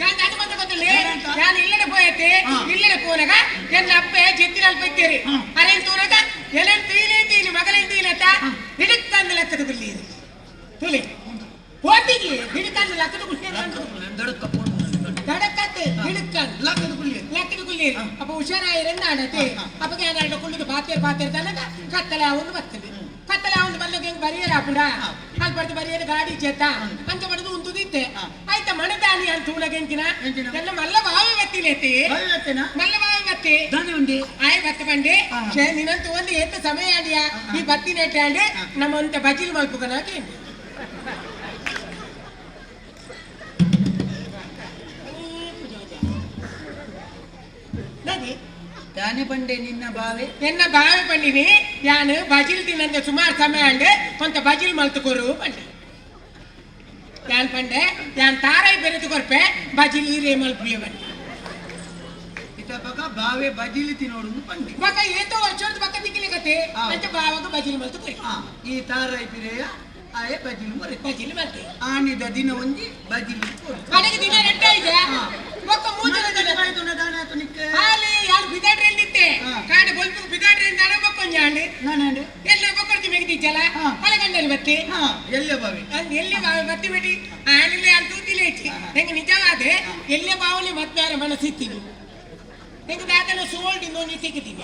ഞാൻ അനുമതി ಗೊತ್ತಿല്ലേ ഞാൻ ഇല്ലടെ പോയത്തെ ഇല്ലടെ പോനಗ ಎನ್ನ ಅಪ್ಪೆ ಜೆತ್ತಿನಲ್ಲಿ ಬೈತೇರಿ ಅರೇನ್ ತೋರಗ ಎಲೆನ್ ತೀನಿ ಮಗಲೆನ್ ತೀನತ ಹಿಡಿಕಂದ ಲೆಕ್ಕದ ಬಿಲ್ಲಿ ತುಲಿ ಹೋತಿಗೆ ಹಿಡಿಕಂದ ಲೆಕ್ಕದ ಬಿಲ್ಲಿ ದಡಕತ್ತೆ ಹಿಡಿಕಂದ ಲೆಕ್ಕದ ಬಿಲ್ಲಿ ಅಪ್ಪ ಹುಷಾರಾಯಿರೆಂದ ಆಡತೆ ಅಪ್ಪಗೆ ನಾನು ಕೊಳ್ಳಿಗೆ ಪಾತೇರ್ ತನಕ ಕತ್ತಲೆ ಅವನು ಬರ್ತದೆ ಕತ್ತಲೆ ಅವನು ಬಂದಾಗ ಬರಿಯರ ಕೂಡ ಅಲ್ಲಿ ಬರ್ದು ಬರಿಯರ ಗಾಡಿ చేత ಅಂತ ಬಡದು ಉಂತುದಿತ್ತೆ ಆಯ್ತಾ ಮಣದಾನಿ ಅಂತ ತೂಲಗೆಂಕಿನ ಎಲ್ಲ ಮಲ್ಲ ಬಾವಿ ಬತ್ತಿಲೇತಿ ಮಲ್ಲ ಬಾವಿ ಬತ್ತಿ ದಾನಿ ಉಂಡಿ ಆಯ್ ಬತ್ತ ಬಂಡಿ ನಿನ್ನಂತ ಒಂದು ಏತ ಸಮಯ ಆಡಿಯಾ ಈ ಬತ್ತಿನೇಟ ಆಡಿ ನಮ್ಮ ಅಂತ ಬಜಿಲ್ ಮಲ್ಪುಗನಾಗಿ ದಾನಿ ಬಂಡೆ ನಿನ್ನ ಬಾವೆ ಎನ್ನ ಬಾವಿ ಬಂಡಿನಿ ಯಾನು ಬಜಿಲ್ ದಿನಂತ ಸುಮಾರು ಸಮಯ ಅಂಡೆ ಕೊಂತ ಬಜಿಲ್ ಮಲ್ತುಕೋರು ಬಂಡೆ ಯಾನ್ ಬಂಡೆ ಯಾನ್ ತಾರೈ ಬೆರೆದು ಕೊರ್ಪೆ ಬಜಿಲ್ ಈರೇ ಮಲ್ಪುಲೆ ಬಂಡೆ ಇತ ಬಕ ಬಾವೆ ಬಜಿಲ್ ತಿನೋಡು ಬಂಡೆ ಬಕ ಏತೋ ವರ್ಷದ ಬಕ ದಿಕ್ಕಿಲೆ ಕತೆ ಅಂತ ಬಾವಾಗ ಬಜಿಲ್ ಮಲ್ತುಕೋರಿ ಈ ತಾರೈ ಬಿರೆಯ ಆಯೆ ಬಜಿಲ್ ಮರೆ ಬಜಿಲ್ ಮಲ್ತೆ ಆನಿದ ದಿನ ಒಂಜಿ ಬಜಿಲ್ ಅಡಗೆ ದಿನ ನೆಟ್ಟ ಇದೆ ಬಕ ಮೂಜನ ದಿನ ಬಾಯ್ತುನ ದಾನ ಆತು ನಿಕ್ಕೆ ಹಾಲಿ ಯಾರು ಬಿದಾಡ್ರೆ ಎಂದಿತ್ತೆ ಕಾಡೆ ಬೊಲ್ಪು ಬಿದಾಡ್ರೆ ಎಂದಾಡ ಬಕ್ಕೊಂಜಾಂಡೆ ನಾನಂಡೆ ಎಲ್ಲ ಬಕ್ಕೊಡ್ತಿ ಮೆಗಿದಿಚ್ಚಲ ಹೊಲಗಂಡಲ್ಲಿ ಬತ್ತಿ ಎಲ್ಲೆ ಬಾವಿ ಎಲ್ಲಿ ಬಾವಿ ಬತ್ತಿ ಬಿಡಿ ಆನಿಲ್ಲ ಯಾರು ತೂತಿಲೆ ಹೆಚ್ಚಿ ಹೆಂಗೆ ನಿಜವಾದೆ ಎಲ್ಲೇ ಬಾವಲಿ ಮತ್ತೆ ಯಾರ ಮನಸ್ಸಿತ್ತೀನಿ ಹೆಂಗೆ ದಾದನ ಸೋಲ್ಡಿ ನೋಡಿ ಸಿಕ್ಕಿದ್ದೀನಿ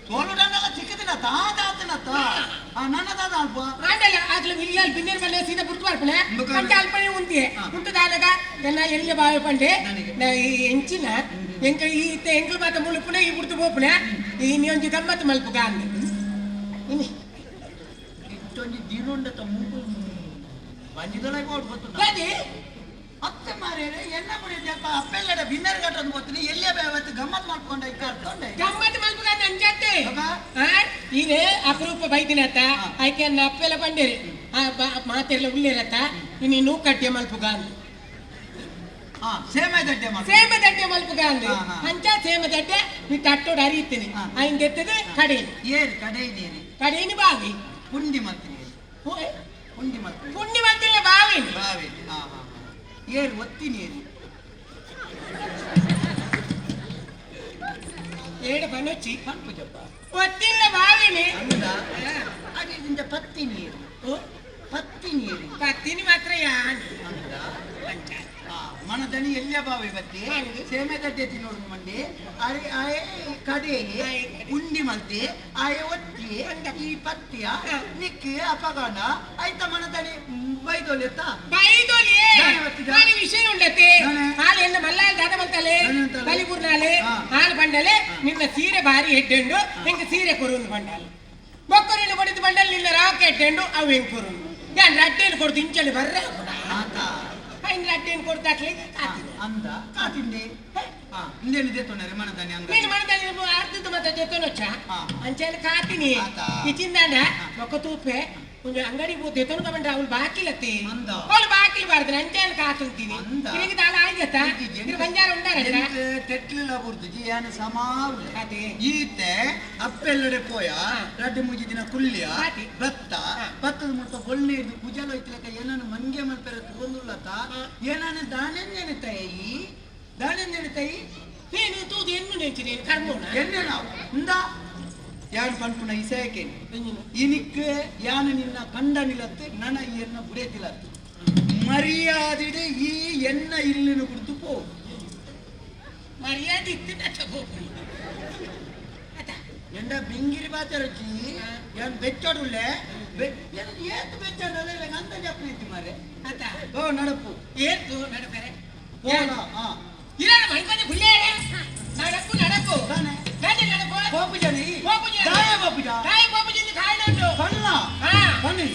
ಸೋಲುಡನ್ನೆಲ್ಲ ಸಿಕ್ಕಿದಿನ ತಾದಾತನತ್ತ ನನ್ನದಾದ ಅಲ್ಪ ಆಂಡಲ್ಲ ಆಗ್ಲ ಇಲ್ಲಿ ಬಿನ್ನೇರ್ ಮನೆ ಸೀದಾ ಬುರ್ತು ಬರ್ಪನೆ ಕಂಟ ಅಲ್ಪನೆ ಉಂತಿಯೆ ಉಂಟದಾದಾಗ ನನ್ನ ಎಲ್ಲಿ ಬಾವಿ ಪಂಡೆ ಎಂಚಿನ ಎಂಕ ಈ ಎಂಕಲ್ ಮಾತ ಮುಳುಪುನೆ ಈ ಬುರ್ತು ಬೋಪುನೆ ಈ ನೀಂಜಿ ಗಮ್ಮತ್ ಮಲ್ಪುಗ ಅಂದೆ ಇಷ್ಟೊಂದು ದಿನೊಂಡತ ಮೂಗು ಬಂದಿದೊಳಗೆ ಓಡ್ಬೋದು ಅದೇ ಅತ್ತೆ ಮಾರೇರೆ ಎನ್ನ ಮುಡಿಯಪ್ಪ ಅಪ್ಪೆಲ್ಲಡ ಬಿನ್ನರ್ ಗಟ್ಟೊಂದು ಗೊತ್ತೀನಿ ಎಲ್ಲೇ ಬೇವತ್ತು ಗಮ್ಮತ್ ಮಾಡ್ಕೊಂಡ ಇಕ್ಕಾಡ್ಕೊಂಡೆ ಗಮ್ಮತ್ ಮಲ್ಪುಗ ಅಂಜಾತೆ ಇದೇ ಅಪರೂಪ ಬೈದಿನತ್ತ ಆಯ್ಕೆ ಅನ್ನ ಅಪ್ಪೆಲ್ಲ ಬಂಡೇರಿ ಮಾತೆಲ್ಲ ಉಳ್ಳೇರತ್ತ ನೀನು ಕಟ್ಟೆ ಮಲ್ಪುಗ ಅಂದೆ ಸೇಮೆ ದಡ್ಡೆ ಮಲ್ಪುಗ ಅಂದೆ ಅಂಚ ಸೇಮೆ ದಡ್ಡೆ ನೀ ತಟ್ಟೋಡು ಅರಿಯುತ್ತೇನೆ ಆಯ್ನ್ ಎತ್ತದೆ ಕಡೇನಿ ಏರಿ ಕಡೇನಿ ಕಡೇನಿ ಬಾವಿ ಪುಂಡಿ ಮಾಡ್ತೀನಿ ಪುಂಡಿ ಮಾಡ್ತಿಲ್ಲ ಬಾವಿನಿ ಏರು ಒತ್ತೀನಿ ಏಡು ಬನೊಚ್ಚಿ ಪಂಪುಜಪ್ಪ ಒತ್ತಿಲ್ಲ ಬಾವಿನಿ ಅದೇ ಪತ್ತಿ ನೀರು ಪತ್ತಿನಿ ಮಾತ್ರ ಯಾನ್ ಮನದನಿ ಎಲ್ಲ ಬಾವಿ ಬತ್ತಿ ಸೇಮೆ ದಡ್ಡೆ ತಿನ್ನೋಡು ಮಂಡಿ ಅರೆ ಆಯೆ ಕಡೆ ಉಂಡಿ ಮಲ್ತಿ ಆಯೆ ಒತ್ತಿ ಈ ಪತ್ತಿಯ ನಿಕ್ಕಿ ಅಪಗಾನ ಆಯ್ತ ಮನದನಿ ಬೈದೋಲಿ ವಿಷಯ ಉಂಡತೆ ಹಾಲು ಎನ್ನ ಮಲ್ಲಾಲ್ ದಾದ ಬಂತಲೆ ಬಲಿಪುರ್ನಾಲೆ ಹಾಲು ಬಂಡಲೆ ನಿನ್ನ ಸೀರೆ ಭಾರಿ ಹೆಡ್ಡೆಂಡು ಹೆಂಗ ಸೀರೆ ಕೊರುಂದು ಬಂಡಾಲೆ ಬೊಕ್ಕರಿನ ಕೊಡಿದ ಬಂಡಲ್ ನಿನ್ನ ರಾಕೆಟ್ ಹೆಂಡು ಅವು ಹೆಂಗ್ ಕೊರುಂದು ಯಾನ್ ರಡ್ಡೆಯನ್ನು ಕೊಡ್ದು ಇಂಚಲ್ಲಿ ಬರ್ರೆ ಹಿಂಗೆ ರಡ್ಡೆಯನ್ನು ಕೊಡ್ತಾಕ್ಲಿ ಅಂದ ಕಾತಿಂಡೆ ಇಂದೇನು ದೇತೋನರೆ ಮನದಾನಿ ಅಂದ ನೀನು ಮನದಾನಿ ಅರ್ಧದ ಮತ್ತೆ ದೇತೋನೊಚ್ಚ ಅಂಚೆಲ್ಲ ಕಾತೀನಿ ಕಿಚಿಂದಾಂಡ ಮೊಕ್ಕ ತೂಪೆ கொஞ்சம் ಅಂಗಡಿ போते ತನು ಕಮಂಡ ಅವಳು ಬಾಕಿಲತ್ತಿ ಅವಳು ಬಾಕಿಲ್ ಬಾರ್ದ್ರೆ ಅಂಚೆಲ್ಲ ಕಾತುಂತೀನಿ ನಿನಗೆ ತಾಳ ಆಯ್ತಾ ಇದು ಬಂಜಾರ ಉಂಟಾರ ತೆಟ್ಲಿಲ್ಲ ಬುರ್ದು ಜಿಯಾನ ಸಮಾವು ಅದೇ ಈತೆ ಅಪ್ಪೆಲ್ಲಡೆ ಪೋಯ ರಡ್ಡೆ ಮುಜಿ ದಿನ ಕುಲ್ಯ ಭತ್ತದ ಮುಟ್ಟ ಹೊಳ್ಳೆ ಇದ್ದು ಕುಜಲ ಇತ್ತಲಕ ಏನನ್ನು ಮಂಗೆ ಮಲ್ಪೆರ ತಗೊಂಡುಲ್ಲತ ಏನನ್ನು ದಾನೆಂದೇನೆ ತಾಯಿ ನೀನು ತೂದು ಎನ್ನು ನೆಂಚಿನಿ ಕರ್ಮೋಣ ಎಣ್ಣೆ ನಾವು ಇಂದ ಯಾನ್ ಪಂಪುನ ಇಸಯಕ್ಕೆ ಇನಿಕ್ ಯಾನು ನಿನ್ನ ಕಂಡ ನಿಲತ್ತೆ ನನ ಈ ಎನ್ನ ಬುಡೇತಿಲತ್ತು ಮರ್ಯಾದಿಡೆ ಈ ಎನ್ನ ಇಲ್ಲಿನ ಕುರಿತು ಪೋ ಮರ್ಯಾದೆ ಇತ್ತಿನ ಎಂಡ ಬೆಂಗಿರಿ ಬಾಚರಚ್ಚಿ ಯಾನ್ ಬೆಚ್ಚಡುಲ್ಲೆ ಏತು ಬೆಚ್ಚಡಲ್ಲ ಅಂತ ಜಪ್ರೀತಿ ಮಾರೆ ಓ ನಡಪು ಏತು ನಡಪರೆ ಇರಾನ ಮೈಕನೆ ಬುಲ್ಲೇರೆ ನಡಪು ಗಾಡಿ ನಡಪು ಬಾಪುಜನಿ ಕಾಯ ಬಾಪುಜನಿ ಕಾಯನಂಡು ಕಣ್ಣ ಬನ್ನಿ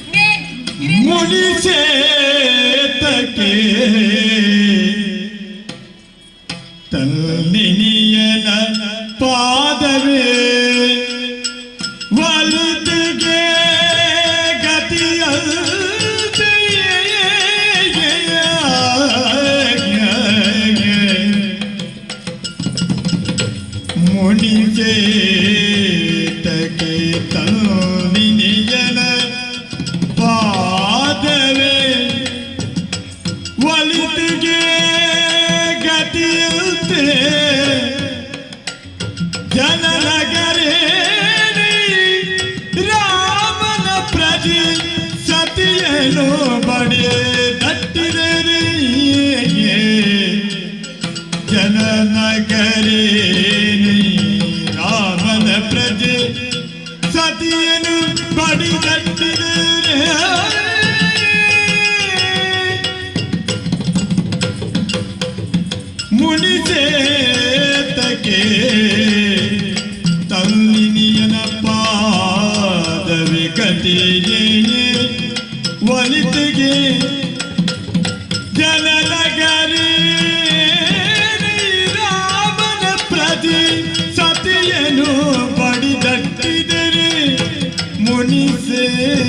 ಮುನಿಸೇತಕ್ಕೆ ತನ್ನಿನಿಯನ ಪಾದವೇ ವಲುದಿಗೆ ಗತಿಯಂತೆ ಮುನಿಸೇತಕ್ಕೆ ತನ್ನಿನಿಯನ ಪಾದವೇ ವಲಿತ ಒಲಿತಿಗೆ ಗತಿಯುತ್ತೆ ಜನನಗರೇ ರಾಮನ ಪ್ರಜೆ ಸತಿಯೇನೋ ಬಡಿ ತಟ್ಟಿದರೆ ಜನನಗರೇ ರಾಮನ ಪ್ರಜೆ ಸತಿಯೇನು ಬಡಿ ತಟ್ಟಿದರೆ ಮುನಿಸೇತಕ್ಕೆ ತನ್ನಿನಿಯನ ಪಾದವೆ ಕತೆಯೇ ಒಲಿತೆಗೆ ಜನನಗರೇ ರಾಮನ ಪ್ರಜೆ ಸತಿಯನು ಬಡಿದಟ್ಟಿದರೆ ಮುನಿಸೇತಕ್ಕೆ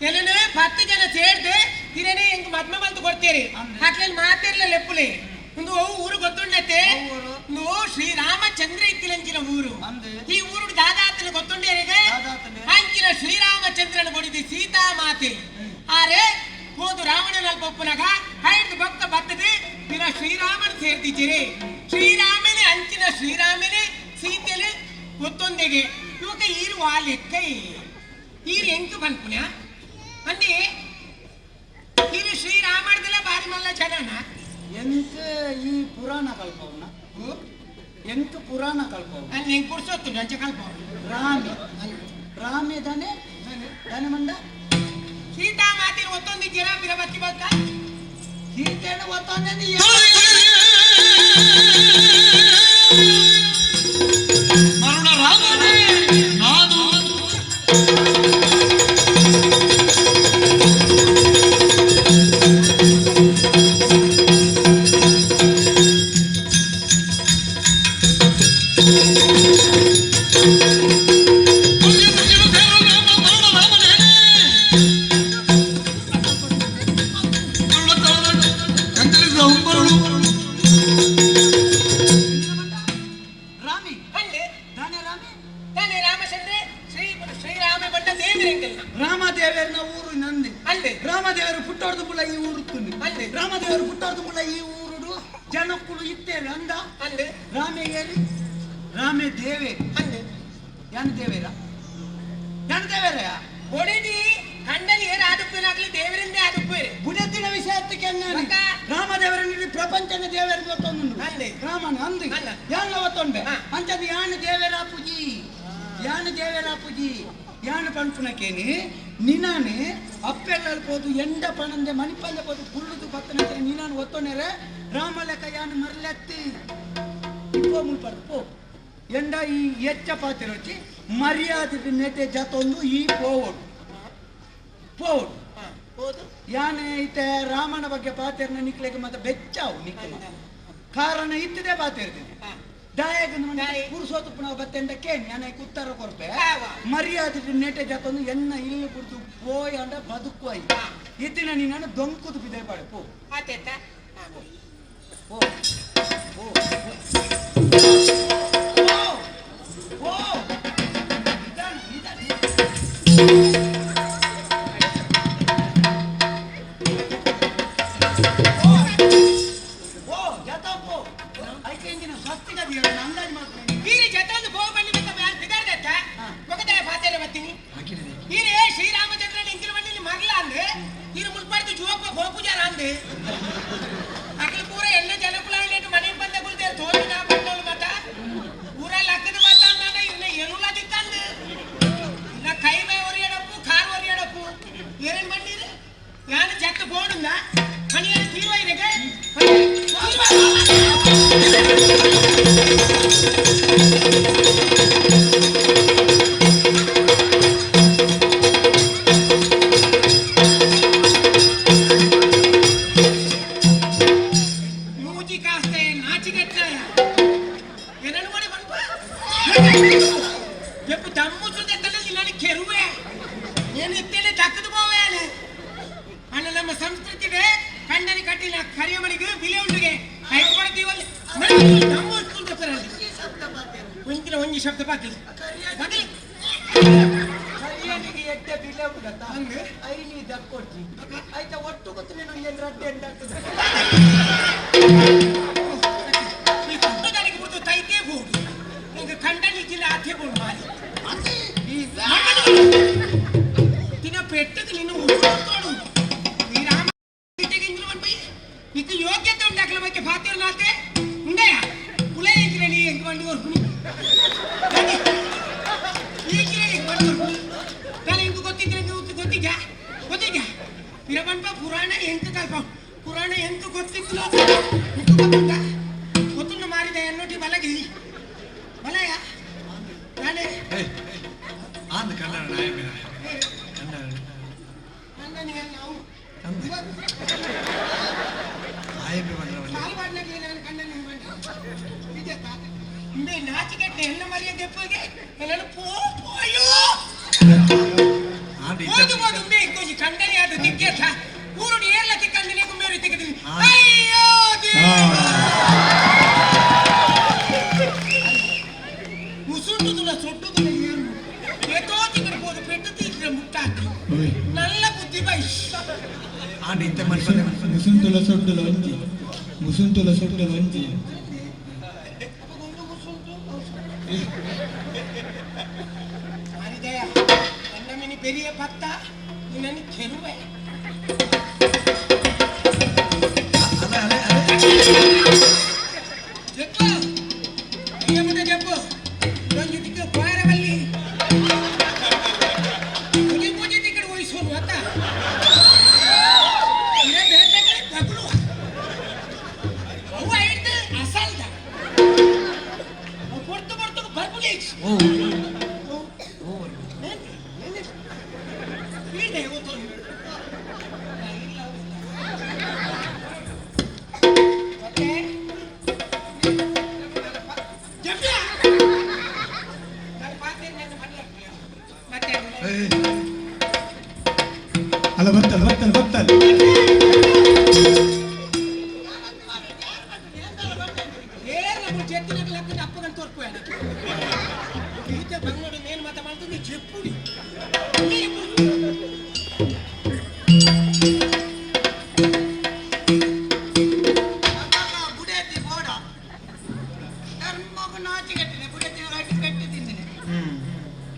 ಎಲ್ಲನೇ 10 ಜನ ಸೇರ್ದೆ ತಿರೇನೆ ಹೆಂಗ್ ಮದ್ಮ ಬಂದು ಕೊಡ್ತೀರಿ ಅಟ್ಲಲ್ಲಿ ಮಾತಿರ್ಲಿಲ್ಲ ಎಪ್ಪುಲಿ ಒಂದು ಊರು ಗೊತ್ತುಂಡತ್ತೆ ಶ್ರೀರಾಮಚಂದ್ರ ಇತ್ತಿಲಂಚಿನ ಊರು ಈ ಊರು ದಾದಾತನ ಗೊತ್ತುಂಡೇರಿಗೆ ಅಂಚಿನ ಶ್ರೀರಾಮಚಂದ್ರನ ಬಡಿದಿ ಸೀತಾ ಮಾತೆ ಆರೆ ಹೋದು ರಾವಣನ ಪಪ್ಪುನಗ ಹೈದು ಭಕ್ತ ಬರ್ತದೆ ತಿರ ಶ್ರೀರಾಮನ ಸೇರ್ತಿದ್ದೀರಿ ಶ್ರೀರಾಮನೇ ಅಂಚಿನ ಶ್ರೀರಾಮನೇ ಸೀತೆಲೆ ಗೊತ್ತೊಂದಿಗೆ ಇವಾಗ ಈರು ಆ ಲೆಕ್ಕ ಈರು ಎಂಟು ಬಂದ್ಪುಣ್ಯ ಅಂದಿ ಇದು ಶ್ರೀರಾಮರ್ದೆಲ್ಲ ಬಾರಿ ಮಲ್ಲ ಜನನ ಎಂಕ ಈ ಪುರಾಣ ಕಲ್ಪವನ್ನ ಎಂಕ ಪುರಾಣ ಕಲ್ಪವ ಅಲ್ಲಿ ಹೆಂಗ್ ಪುರ್ಸೊತ್ತು ಜಂಚ ಕಲ್ಪವ ರಾಮೆ ದಾನೆ ದಾನೆ ಮಂಡ ಸೀತಾ ಮಾತಿನ ಒತ್ತೊಂದಿದ್ದೀರಾ ಬಿರಬತ್ತಿ ಬತ್ತ ಸೀತೆನ ಒತ್ತೊಂದೆ ಮರುಣ ರಾಮನೇ ನಾನು ರಾಮದೇವರನ ಊರು ನಂದಿ ಅಲ್ಲೇ ರಾಮದೇವರು ಪುಟ್ಟೋರ್ದು ಬುಳ ಈ ಊರು ಅಲ್ಲೇ ರಾಮದೇವರು ಪುಟ್ಟೋರ್ದು ಬುಳ ಈ ಊರು ಜನಕ್ಕಳು ಇತ್ತೇವೆ ಅಂದ ಅಲ್ಲೇ ರಾಮೇಗೇರಿ ರಾಮೇ ದೇವೇ ಅಲ್ಲೇ ಯಾನ್ ದೇವೇರ ಯಾನ್ ದೇವೇರ ಒಡಿದಿ ಕಂಡಲ್ಲಿ ಏರು ಆದುಪ್ಪೇನಾಗ್ಲಿ ದೇವರಿಂದೇ ಆದುಪ್ಪೇರೆ ಬುಡತಿನ ವಿಷಯಕ್ಕೆ ರಾಮದೇವರನ್ನು ಪ್ರಪಂಚನ ದೇವರ ಗೊತ್ತೊಂದು ಅಲ್ಲೇ ರಾಮನ ಅಂದು ಯಾನ ಗೊತ್ತೊಂಡೆ ಅಂಚದು ಯಾನ್ ದೇವೇರ ಪೂಜಿ ಯಾನ್ ದೇವೇರ ಪೂಜಿ ಯಾನ ಪಂಪುನಕೇನಿ ನಿನಾನೆ ಅಪ್ಪೆಲ್ಲಲ್ಲಿ ಹೋದು ಎಂಡ ಪಣಂದೆ ಮಣಿಪಲ್ಲೆ ಹೋದು ಕುಳ್ಳುದು ಬತ್ತನ ನೀನಾನು ಒತ್ತೊನೆರೆ ರಾಮ ಲೆಕ್ಕ ಯಾನು ಮರ್ಲೆತ್ತಿ ಇಪ್ಪೋ ಮುಲ್ಪಡ್ದು ಪೋ ಎಂಡ ಈ ಎಚ್ಚ ಪಾತಿರೊಚ್ಚಿ ಮರ್ಯಾದೆ ನೆತೆ ಜತೊಂದು ಈ ಪೋವೋಡು ಪೋವೋಡು ಯಾನೆ ಇತ್ತೆ ರಾಮನ ಬಗ್ಗೆ ಪಾತಿರ್ನ ನಿಕ್ಲೆಗೆ ಮತ್ತೆ ಬೆಚ್ಚಾವು ನಿಕ್ಲ ಕಾರಣ ಇತ್ತಿದೆ ಪಾತಿರ್ತೀನಿ ಪುರುಷೋತ್ತು ಪುನಃ ಬತ್ತೆಂಡ ಕೇಳಿ ನನಗೆ ಉತ್ತರ ಕೊಡ್ಪೆ ಮರ್ಯಾದೆ ನೆಟೆ ಜಾತೊಂದು ಎನ್ನ ಇಲ್ಲಿ ಕುಡ್ದು ಪೋಯ್ ಅಂಡ ಬದುಕುವಾಯಿ ಇತ್ತಿನ ನೀನು ದೊಂಕುದು ಬಿದೆ ಪಾಡೆ ಪೋ ಅಖಿಲ ಪೂರ ಎಲ್ಲ ಜನಪುಲ ಮನೆ ಬಂದ ಕುಲ್ತೇವೆ ತೋರಿ ನಾ ಬಂದವಳು ಮತ್ತ ಊರಲ್ಲಿ ಅಕ್ಕದ ಮತ್ತ ನಾನು ಇನ್ನ ಏನುಲ್ಲ ದಿಕ್ಕಂದು ಇನ್ನ ಕೈ ಮೈ ಒರಿಯಡಪ್ಪು ಕಾರ್ ಒರಿಯಡಪ್ಪು ಏನೇನ್ ಬಂದಿರಿ ಯಾರು ಜಕ್ಕ ಬೋಡುಂದ ಮನೆಯ ತೀರ್ವ ಇದಕ್ಕೆ ಎಪ್ಪು ದಮ್ಮು ಸುದ್ದೆ ಕಲ್ಲಲ್ಲಿ ನಾನು ಕೆರುವೆ ಏನು ಇತ್ತೇನೆ ದಕ್ಕದು ಬೋವೆ ಕಟ್ಟಿನ ಕರಿಯ ಮನೆಗೆ ಬಿಲೆ ಉಂಡಿಗೆ ಆಯ್ತು ಮಾಡ್ತೀವಲ್ಲ ನಮ್ಮ ಸ್ಕೂಲ್ ಬರ್ತಾರಲ್ಲಿ ಒಂದಿನ ಒಂಜಿ ಶಬ್ದ ಬಾಕಿ ಬಾಕಿ ಕರಿಯನಿಗೆ ಎಡ್ಡೆ ಬಿಲೆ ಉಂಡತ್ತ ಹಂಗೆ ಐನಿ ದಕ್ಕೊಟ್ಟಿ ಆಯ್ತಾ ಒಟ್ಟು ಗೊತ್ತು ನೀನು ಏನು ರಡ್ಡೆ ಎಂದಾಗ್ತದೆ ಈ ಕುಟ್ಟದಾರಿಗೆ ಬಿಡ್ತು ತೈತೇ ಬೋಡು ನಿಂಗೆ ಕಂಡ ನಿಂತಿಲ್ಲ ಆಥೆ ಬೋಡು ಮಾರಿ ದಿನ ಪೆಟ್ಟಕ್ಕೆ ನಿನ್ನ ಉಳಿದೋಡು ಈ ರಾಮ ಇದು ಯೋಗ್ಯತೆ ಉಂಟಾಕಲ ಬಗ್ಗೆ ಪಾತ್ರ ನಾತೆ ಉಂಡೆಯ ಪುಳೆ ಇದ್ರೆ ನೀ ಎಂಟು ಮಂಡಿ ವರ್ಕು ಈಗಿನ ಬಂದು ನಾನು ಎಂಟು ಗೊತ್ತಿದ್ರೆ ನೀವು ಗೊತ್ತಿದ್ಯಾ ಗೊತ್ತಿದ್ಯಾ ಇರಬಂಪ ಪುರಾಣ ಎಂಟು ಕಲ್ಪ ಪುರಾಣ ಎಂಟು ಗೊತ್ತಿತ್ತು ಗೊತ್ತುಂಟ ಗೊತ್ತುಂಡು ಮಾರಿದ ಎನ್ನೋಟಿ ಬಲಗಿ ಬಲಯ ನಾನೇ ಆಂದ ಕನ್ನಡ ನಾಯಕ ನನಗೆ ನಾವು ನಾಚಿಕೆಟ್ಟೆ ಎಲ್ಲ ಮರಿಯ ದೆಪ್ಪಗೆ ಎಲ್ಲರೂ ಪೋಯೋ ಕಂಡನೆ ಅದು ದಿಗ್ಗೇತ ಊರುಡಿ ಏರ್ಲ ತಿಕ್ಕಂದಿನಿ ಗುಮ್ಮೇರಿ ತಿಕ್ಕದಿನಿ ಅಯ್ಯೋ ಮುಸುಂಡು ತುಲ ಸೊಟ್ಟು ತುಲ ಏನು ಏತೋ ತಿಕ್ಕಡ್ಬೋದು ಪೆಟ್ಟು ತೀರ್ರೆ ಮುಟ್ಟಾಕಿ ನಲ್ಲ ಬುದ್ಧಿ ಬೈಶ್ ಮುಸುಂತುಲ ಸೊಟ್ಟುಲ ಒಂಜಿ ಮುಸುಂತುಲ ಸೊಟ್ಟುಲ ಒಂಜಿ ಮಾರಿದೆಯ ನನ್ನ ಮಿನಿ ಬೆರಿಯ ಪತ್ತ ನಿನ್ನನ್ನು ಕೆರುವೆ ಜಪ್ಪು ಅಯ್ಯಮ್ಮದ ಜಪ್ಪು ಒಂದು ತಿಕ್ಕ ಕೋಯರವಲ್ಲಿ ಪೂಜೆ ಪೂಜೆ ತಿಕ್ಕಡು ವಹಿಸೋನು ಅತ್ತ ಅಲ್ಲ ಬರ್ತಲ್ಲ ಬರ್ತಲ್ಲ ಬರ್ತಲ್ಲ ಅಪ್ಪಗಂತ ತೋರ್ಪು ಬಂಗಳೂರು ಏನು ಮಾತಾ ಮಾಡ್ತೀನಿ ಚೆಪ್ಪುಡಿ ಬುಡೇತಿ ಬೋಡ ಧರ್ಮಗ ನಾಚಿಗೆಟ್ಟಿನಿ ಬುಡೇತಿ ಅಡ್ಡಿ ಕಟ್ಟಿ ತಿಂದಿನಿ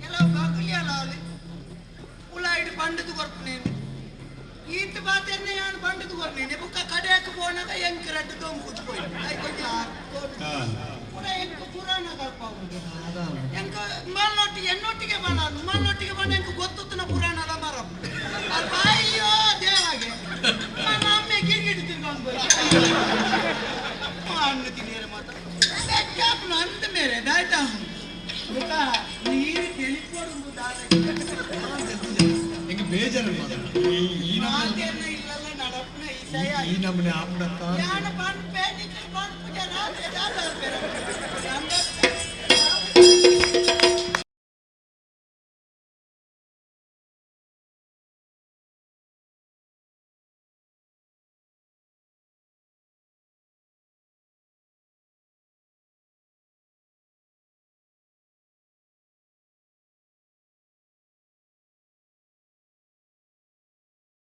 ಕೆಲವು ಬಗ್ಲಿ ಅಲ್ಲ ಅವಳಿ ಪುಲ ಇಡು ಬಂಡದು ಕೊರ್ಪನೇನು ಈತ ಬಾತೇನೆ ಯಾನು ಬಂಡದು ಕೊರ್ನೇನೆ ಬುಕ್ಕ ಕಡೆಯಕ್ಕೆ ಪೋನಾಗ ಎಂಕ್ ರಡ್ಡು ತೋಮ್ ಕೂತ್ಕೊಳ್ಳಿ ಆಯ್ತು ಪುರ ಎಂಕ್ ಪುರಾಣ ಕಲ್ಪ ಎಂಕ ಮಣ್ಣೊಟ್ಟಿಗೆ ಎನ್ನೊಟ್ಟಿಗೆ ಬಣ್ಣ ಮಣ್ಣೊಟ್ಟಿಗೆ ಬಣ್ಣ ಎಂಕ ಗೊತ್ತುತ್ತನ ಪುರಾಣ ಅದ ಮರ ಅಯ್ಯೋ ದೇವಾಗೆ ನನ್ನ ಅಮ್ಮೆ ಗಿರ್ಗಿಟ್ಟು ತಿನ್ಕೊಂಡು ಹಣ್ಣು ತಿನ್ನಿಯರ ಮಾತ ಅಂದ ಮೇಲೆ ದಾಯ್ತಾ ನೀರು ತಿಳಿಕೊಡು ಹೆಂಗೆ ಬೇಜಾರು ಇಲ್ಲಲ್ಲ ನಡಪ್ಪನ ಈ ಈ ನಮ್ಮನೆ ಆಪಡತ್ತ ಯಾನ ಬಂದು ಪೇಟಿಗೆ ಬಂದು ಪೂಜೆ ರಾತ್ರಿ